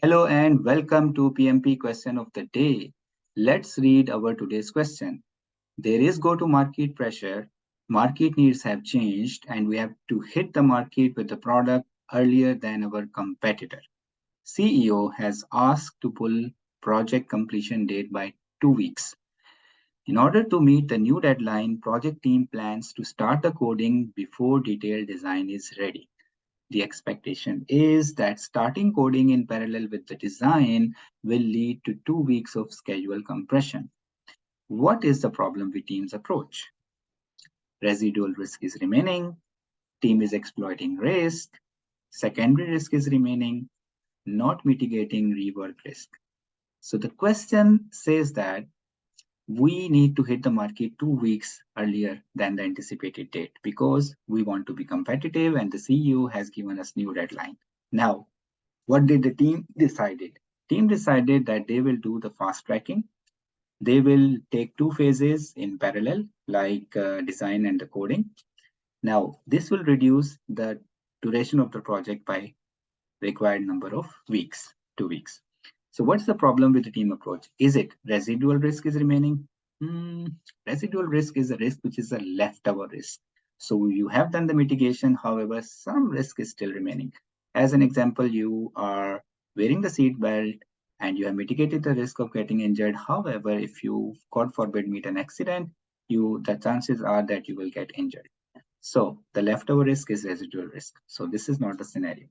Hello and welcome to PMP question of the day. Let's read our today's question. There is go-to-market pressure. Market needs have changed and we have to hit the market with the product earlier than our competitor. CEO has asked to pull project completion date by 2 weeks. In order to meet the new deadline, project team plans to start the coding before detailed design is ready. The expectation is that starting coding in parallel with the design will lead to 2 weeks of schedule compression. What is the problem with team's approach? Residual risk is remaining, team is exploiting risk, secondary risk is remaining, not mitigating rework risk. So the question says that we need to hit the market 2 weeks earlier than the anticipated date because we want to be competitive and the CEO has given us new deadline. Now, what did the team decided? Team decided that they will do the fast tracking. They will take two phases in parallel, like design and the coding. Now, this will reduce the duration of the project by required number of weeks, 2 weeks. So what's the problem with the team approach? Is it residual risk is remaining? Residual risk is a risk which is a leftover risk. So you have done the mitigation, however, some risk is still remaining. As an example, you are wearing the seat belt and you have mitigated the risk of getting injured. However, if you, God forbid, meet an accident, the chances are that you will get injured. So the leftover risk is residual risk. So this is not the scenario.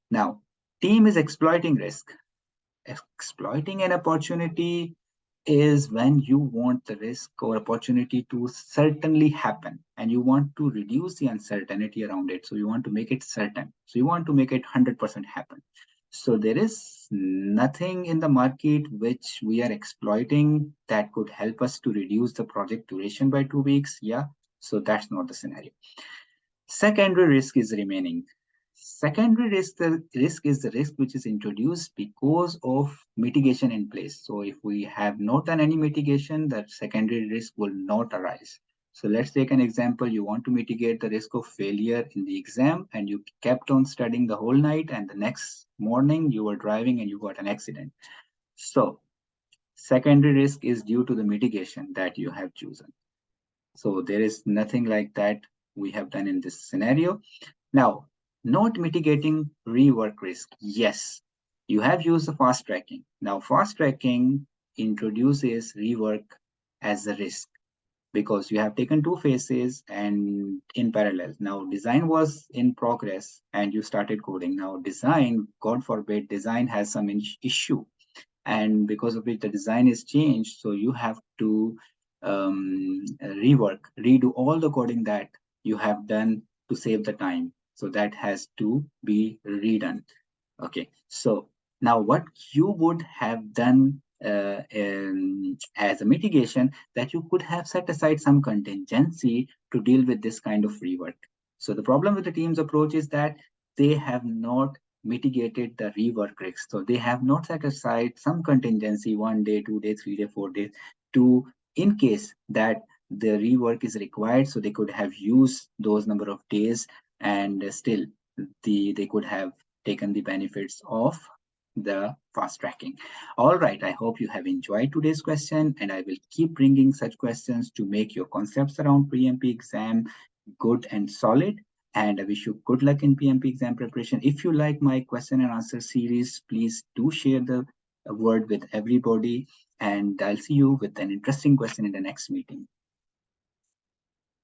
Now, team is exploiting risk. Exploiting an opportunity is when you want the risk or opportunity to certainly happen and you want to reduce the uncertainty around it. So you want to make it certain. So you want to make it 100% happen. So there is nothing in the market which we are exploiting that could help us to reduce the project duration by 2 weeks. Yeah. So that's not the scenario. Secondary risk is remaining. Secondary risk, the risk is the risk which is introduced because of mitigation in place. So if we have not done any mitigation, that secondary risk will not arise. So let's take an example. You want to mitigate the risk of failure in the exam and you kept on studying the whole night and the next morning you were driving and you got an accident. So secondary risk is due to the mitigation that you have chosen. So there is nothing like that we have done in this scenario. Now, not mitigating rework risk. Yes, you have used the fast tracking. Now, fast tracking introduces rework as a risk because you have taken two phases and in parallel. Now, design was in progress and you started coding. Now, design, God forbid, design has some issue. And because of which the design is changed, so you have to redo all the coding that you have done to save the time. So that has to be redone. Okay, so now what you would have done as a mitigation, that you could have set aside some contingency to deal with this kind of rework. So the problem with the team's approach is that they have not mitigated the rework risk. So they have not set aside some contingency 1 day, 2 day, 3 day, 4 days to, in case that the rework is required, so they could have used those number of days and still they could have taken the benefits of the fast tracking. All right, I hope you have enjoyed today's question and I will keep bringing such questions to make your concepts around PMP exam good and solid. And I wish you good luck in PMP exam preparation. If you like my question and answer series, please do share the word with everybody and I'll see you with an interesting question in the next meeting.